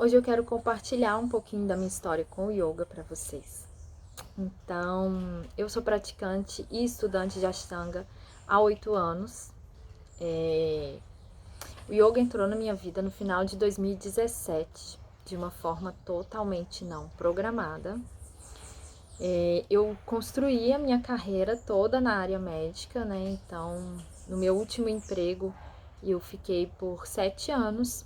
Hoje eu quero compartilhar um pouquinho da minha história com o yoga para vocês. Então, eu sou praticante e estudante de Ashtanga há 8 anos. O yoga entrou na minha vida no final de 2017, de uma forma totalmente não programada. Eu construí a minha carreira toda na área médica, né? Então, no meu último emprego, eu fiquei por 7 anos.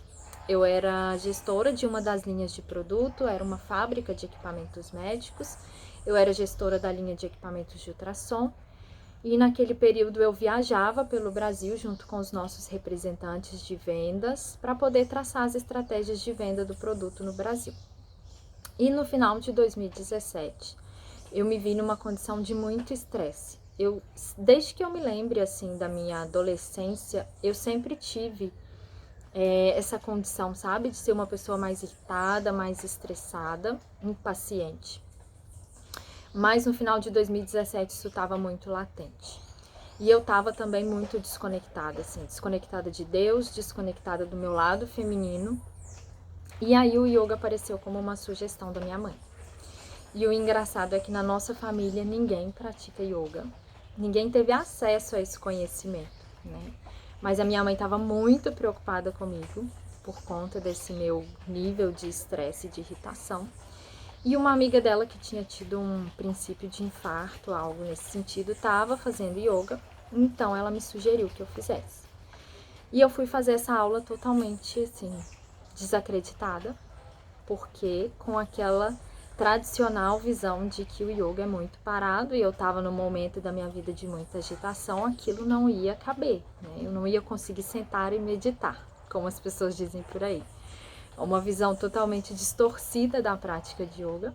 Eu era gestora de uma das linhas de produto, era uma fábrica de equipamentos médicos. Eu era gestora da linha de equipamentos de ultrassom. E naquele período eu viajava pelo Brasil junto com os nossos representantes de vendas para poder traçar as estratégias de venda do produto no Brasil. E no final de 2017, eu me vi numa condição de muito estresse. Desde que eu me lembre assim da minha adolescência, eu sempre tive essa condição, sabe? De ser uma pessoa mais irritada, mais estressada, impaciente. Mas no final de 2017 isso estava muito latente. E eu estava também muito desconectada, assim, desconectada de Deus, desconectada do meu lado feminino. E aí o yoga apareceu como uma sugestão da minha mãe. E o engraçado é que na nossa família ninguém pratica yoga. Ninguém teve acesso a esse conhecimento, né? Mas a minha mãe estava muito preocupada comigo por conta desse meu nível de estresse e de irritação. E uma amiga dela que tinha tido um princípio de infarto, algo nesse sentido, estava fazendo yoga, então ela me sugeriu que eu fizesse. E eu fui fazer essa aula totalmente, assim, desacreditada, porque com aquela tradicional visão de que o yoga é muito parado e eu estava no momento da minha vida de muita agitação, aquilo não ia caber, né? Eu não ia conseguir sentar e meditar, como as pessoas dizem por aí. Uma visão totalmente distorcida da prática de yoga.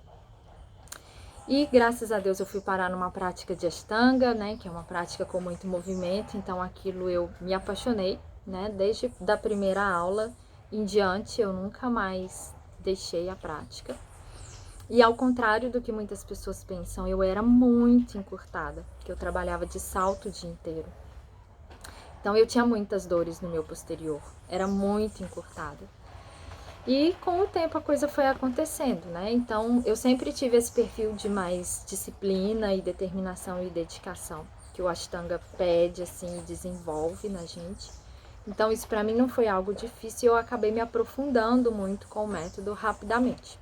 E graças a Deus eu fui parar numa prática de Ashtanga, né, que é uma prática com muito movimento, então aquilo eu me apaixonei, né, desde da primeira aula em diante eu nunca mais deixei a prática. E ao contrário do que muitas pessoas pensam, eu era muito encurtada, porque eu trabalhava de salto o dia inteiro. Então eu tinha muitas dores no meu posterior, era muito encurtada. E com o tempo a coisa foi acontecendo, né? Então eu sempre tive esse perfil de mais disciplina e determinação e dedicação, que o Ashtanga pede, assim, e desenvolve na gente. Então isso para mim não foi algo difícil e eu acabei me aprofundando muito com o método rapidamente.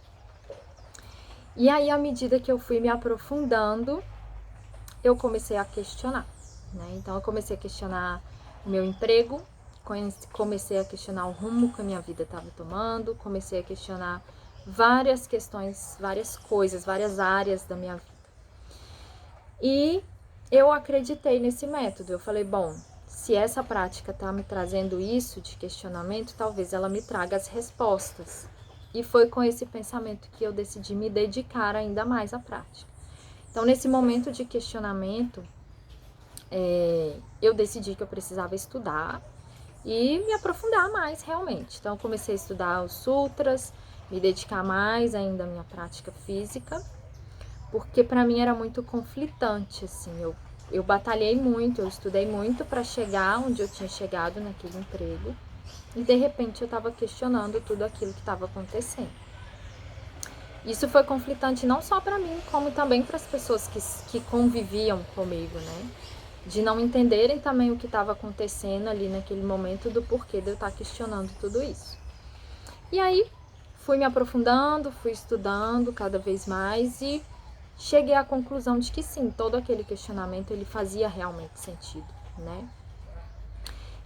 E aí, à medida que eu fui me aprofundando, eu comecei a questionar, né? Então, eu comecei a questionar o meu emprego, comecei a questionar o rumo que a minha vida estava tomando, comecei a questionar várias questões, várias coisas, várias áreas da minha vida. E eu acreditei nesse método. Eu falei, bom, se essa prática está me trazendo isso de questionamento, talvez ela me traga as respostas. E foi com esse pensamento que eu decidi me dedicar ainda mais à prática. Então, nesse momento de questionamento, eu decidi que eu precisava estudar e me aprofundar mais realmente. Então, eu comecei a estudar os sutras, me dedicar mais ainda à minha prática física, porque para mim era muito conflitante, assim, eu batalhei muito, eu estudei muito para chegar onde eu tinha chegado naquele emprego. E de repente eu estava questionando tudo aquilo que estava acontecendo. Isso foi conflitante não só para mim, como também para as pessoas que conviviam comigo, né? De não entenderem também o que estava acontecendo ali naquele momento, do porquê de eu estar questionando tudo isso. E aí fui me aprofundando, fui estudando cada vez mais e cheguei à conclusão de que sim, todo aquele questionamento ele fazia realmente sentido, né?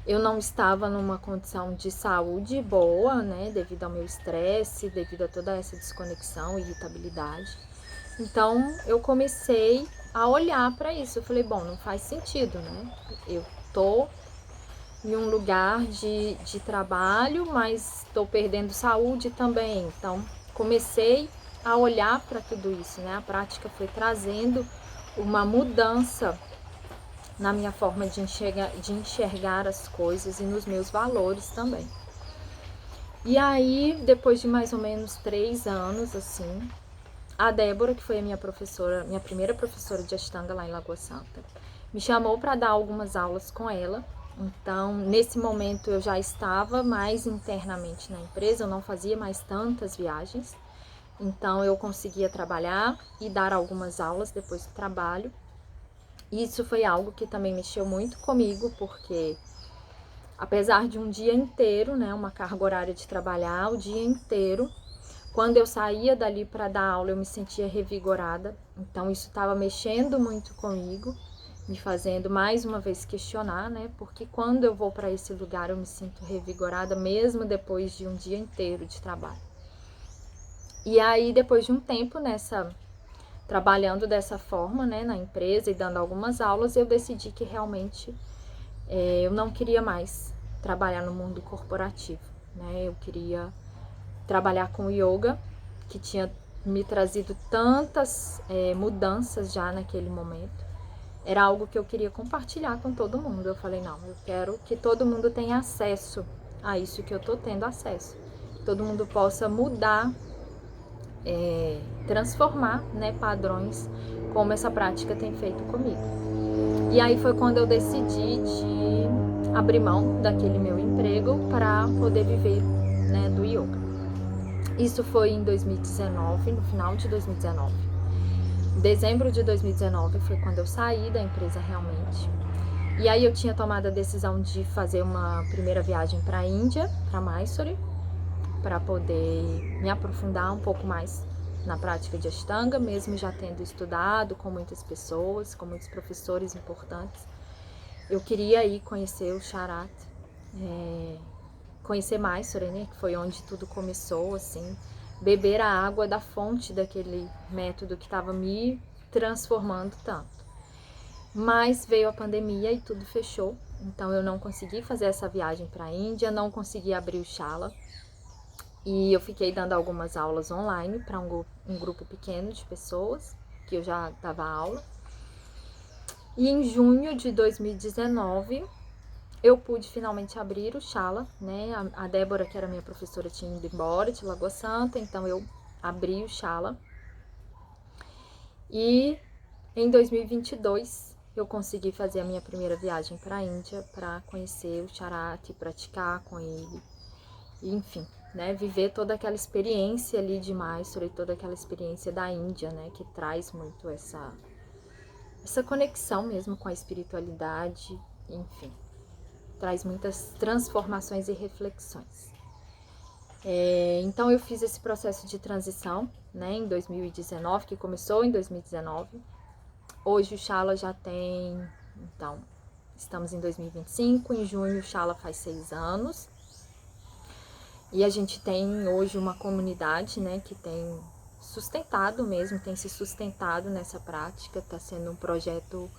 Eu não estava numa condição de saúde boa, né, devido ao meu estresse, devido a toda essa desconexão e irritabilidade. Então, eu comecei a olhar para isso. Eu falei, bom, não faz sentido, né? Eu tô em um lugar de trabalho, mas estou perdendo saúde também. Então, comecei a olhar para tudo isso, né? A prática foi trazendo uma mudança na minha forma de enxergar as coisas e nos meus valores também. E aí, depois de mais ou menos 3 anos, assim, a Débora, que foi a minha professora, minha primeira professora de Ashtanga lá em Lagoa Santa, me chamou para dar algumas aulas com ela. Então, nesse momento eu já estava mais internamente na empresa, eu não fazia mais tantas viagens. Então, eu conseguia trabalhar e dar algumas aulas depois do trabalho. Isso foi algo que também mexeu muito comigo, porque apesar de um dia inteiro, né, uma carga horária de trabalhar o dia inteiro, quando eu saía dali para dar aula, eu me sentia revigorada. Então, isso estava mexendo muito comigo, me fazendo mais uma vez questionar, né? Porque quando eu vou para esse lugar, eu me sinto revigorada, mesmo depois de um dia inteiro de trabalho. E aí, depois de um tempo trabalhando dessa forma, né, na empresa e dando algumas aulas, eu decidi que realmente eu não queria mais trabalhar no mundo corporativo, né? Eu queria trabalhar com yoga, que tinha me trazido tantas mudanças já naquele momento. Era algo que eu queria compartilhar com todo mundo. Eu falei, não, eu quero que todo mundo tenha acesso a isso que eu tô tendo acesso. Que todo mundo possa mudar, transformar, né, padrões, como essa prática tem feito comigo. E aí foi quando eu decidi de abrir mão daquele meu emprego para poder viver, né, do yoga. Isso foi em 2019, no final de 2019. Em dezembro de 2019 foi quando eu saí da empresa realmente. E aí eu tinha tomado a decisão de fazer uma primeira viagem para a Índia, para Mysore, para poder me aprofundar um pouco mais na prática de Ashtanga, mesmo já tendo estudado com muitas pessoas, com muitos professores importantes. Eu queria ir conhecer o Charat, conhecer Mysore, né, que foi onde tudo começou, assim, beber a água da fonte daquele método que estava me transformando tanto. Mas veio a pandemia e tudo fechou, então eu não consegui fazer essa viagem para a Índia, não consegui abrir o Shala. E eu fiquei dando algumas aulas online para um grupo pequeno de pessoas, que eu já dava aula. E em junho de 2019, eu pude finalmente abrir o Shala, né? A Débora, que era minha professora, tinha ido embora de Lagoa Santa, então eu abri o Shala. E em 2022, eu consegui fazer a minha primeira viagem para a Índia, para conhecer o Charat, praticar com ele, e, enfim, né, viver toda aquela experiência ali de Mysore, toda aquela experiência da Índia, né, que traz muito essa conexão mesmo com a espiritualidade, enfim, traz muitas transformações e reflexões. Então eu fiz esse processo de transição, né, em 2019, que começou em 2019. Hoje o Shala já tem, então, estamos em 2025, em junho o Shala faz 6 anos. E a gente tem hoje uma comunidade, né, que tem sustentado mesmo, tem se sustentado nessa prática. Está sendo um projeto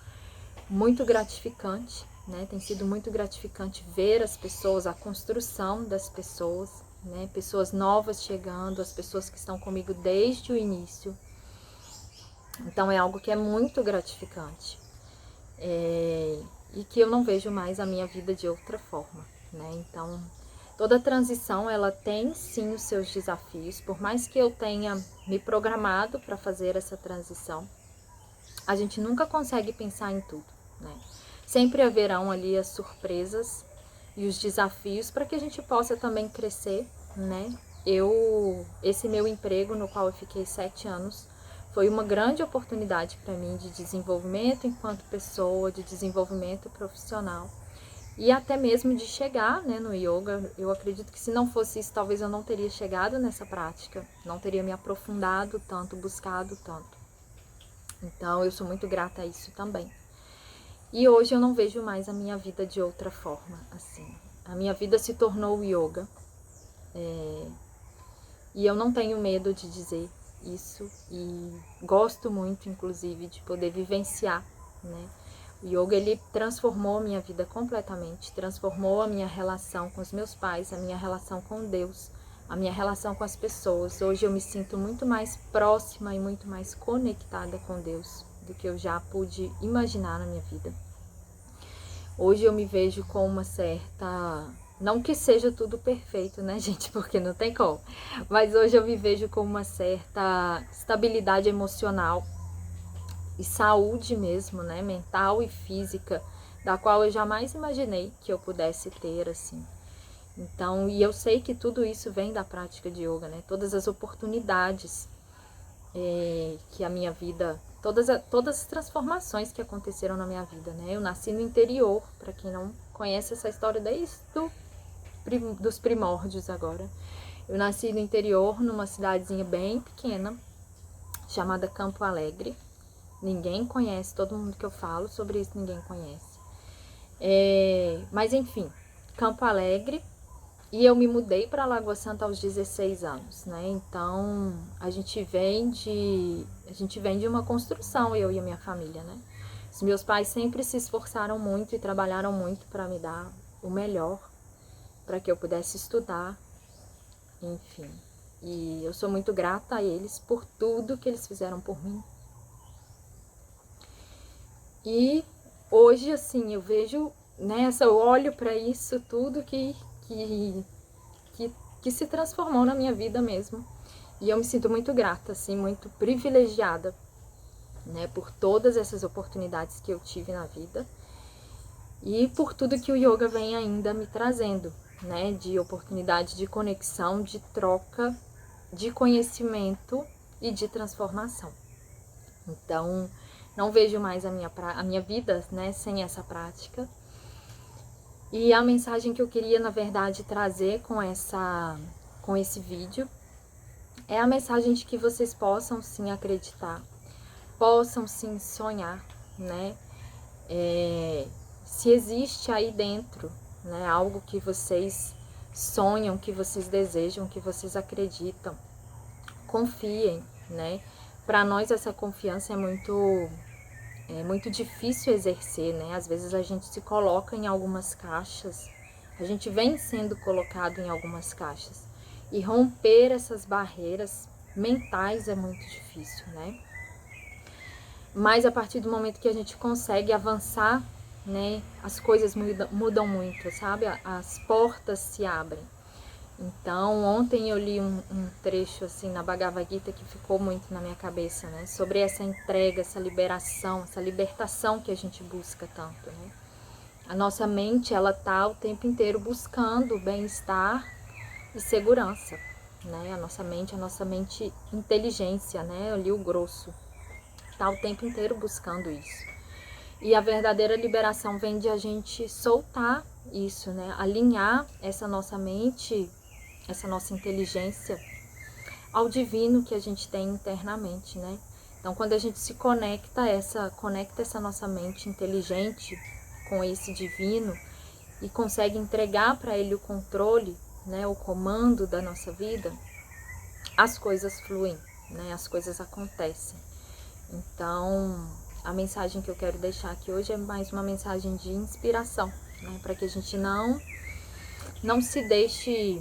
muito gratificante, né? Tem sido muito gratificante ver as pessoas, a construção das pessoas, né? Pessoas novas chegando, as pessoas que estão comigo desde o início. Então é algo que é muito gratificante. E que eu não vejo mais a minha vida de outra forma, né? Então, toda transição, ela tem sim os seus desafios. Por mais que eu tenha me programado para fazer essa transição, a gente nunca consegue pensar em tudo, né? Sempre haverão ali as surpresas e os desafios para que a gente possa também crescer, né? Esse meu emprego, no qual eu fiquei 7 anos, foi uma grande oportunidade para mim de desenvolvimento enquanto pessoa, de desenvolvimento profissional. E até mesmo de chegar, né, no yoga. Eu acredito que se não fosse isso, talvez eu não teria chegado nessa prática, não teria me aprofundado tanto, buscado tanto. Então eu sou muito grata a isso também. E hoje eu não vejo mais a minha vida de outra forma, assim. A minha vida se tornou yoga. E eu não tenho medo de dizer isso. E gosto muito, inclusive, de poder vivenciar, né? O yoga, ele transformou a minha vida completamente, transformou a minha relação com os meus pais, a minha relação com Deus, a minha relação com as pessoas. Hoje eu me sinto muito mais próxima e muito mais conectada com Deus do que eu já pude imaginar na minha vida. Hoje eu me vejo com uma certa... Não que seja tudo perfeito, né, gente? Porque não tem como. Mas hoje eu me vejo com uma certa estabilidade emocional e saúde mesmo, né, mental e física, da qual eu jamais imaginei que eu pudesse ter, assim. Então, e eu sei que tudo isso vem da prática de yoga, né? Todas as oportunidades que a minha vida, todas as transformações que aconteceram na minha vida, né? Eu nasci no interior, para quem não conhece essa história desde dos primórdios agora. Eu nasci no interior, numa cidadezinha bem pequena, chamada Campo Alegre. Ninguém conhece, todo mundo que eu falo sobre isso, ninguém conhece. Mas enfim, Campo Alegre. E eu me mudei para Lagoa Santa aos 16 anos, né? Então, a gente vem de uma construção, eu e a minha família, né? Os meus pais sempre se esforçaram muito e trabalharam muito para me dar o melhor, para que eu pudesse estudar, enfim. E eu sou muito grata a eles por tudo que eles fizeram por mim. E hoje, assim, eu vejo, né, eu olho para isso tudo que se transformou na minha vida mesmo. E eu me sinto muito grata, assim, muito privilegiada, né, por todas essas oportunidades que eu tive na vida e por tudo que o yoga vem ainda me trazendo, né, de oportunidade de conexão, de troca, de conhecimento e de transformação. Então, não vejo mais a minha vida, né, sem essa prática. E a mensagem que eu queria, na verdade, trazer com esse vídeo é a mensagem de que vocês possam sim acreditar, possam sim sonhar, né? Se existe aí dentro, né, algo que vocês sonham, que vocês desejam, que vocês acreditam, confiem, né? Para nós essa confiança é muito difícil exercer, né? Às vezes a gente se coloca em algumas caixas, a gente vem sendo colocado em algumas caixas. E romper essas barreiras mentais é muito difícil, né? Mas a partir do momento que a gente consegue avançar, né? As coisas mudam muito, sabe? As portas se abrem. Então, ontem eu li um trecho assim na Bhagavad Gita que ficou muito na minha cabeça, né? Sobre essa entrega, essa liberação, essa libertação que a gente busca tanto, né? A nossa mente, ela tá o tempo inteiro buscando bem-estar e segurança, né? A nossa mente inteligência, né? Eu li o grosso, tá o tempo inteiro buscando isso. E a verdadeira liberação vem de a gente soltar isso, né? Alinhar essa nossa mente, essa nossa inteligência ao divino que a gente tem internamente, né? Então, quando a gente se conecta essa nossa mente inteligente com esse divino e consegue entregar para ele o controle, né, o comando da nossa vida, as coisas fluem, né? As coisas acontecem. Então, a mensagem que eu quero deixar aqui hoje é mais uma mensagem de inspiração, né? Para que a gente não se deixe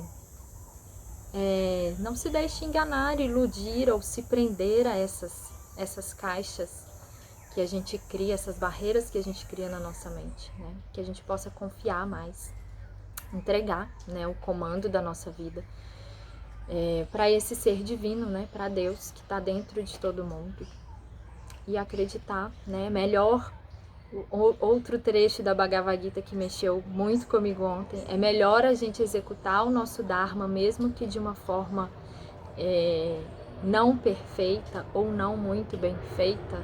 enganar, iludir ou se prender a essas caixas que a gente cria, essas barreiras que a gente cria na nossa mente, né? Que a gente possa confiar mais, entregar, né, o comando da nossa vida para esse ser divino, né, para Deus que está dentro de todo mundo e acreditar, né? Melhor, outro trecho da Bhagavad Gita que mexeu muito comigo ontem, é melhor a gente executar o nosso Dharma, mesmo que de uma forma não perfeita ou não muito bem feita,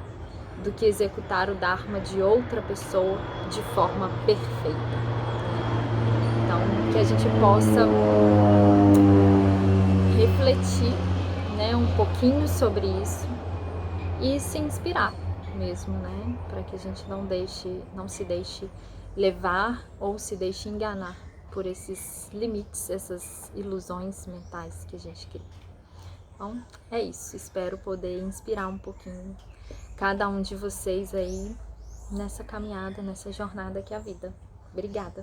do que executar o Dharma de outra pessoa de forma perfeita. Então, que a gente possa refletir, né, um pouquinho sobre isso e se inspirar mesmo, né? Para que a gente não se deixe levar ou se deixe enganar por esses limites, essas ilusões mentais que a gente cria. Então, é isso. Espero poder inspirar um pouquinho cada um de vocês aí nessa caminhada, nessa jornada que é a vida. Obrigada!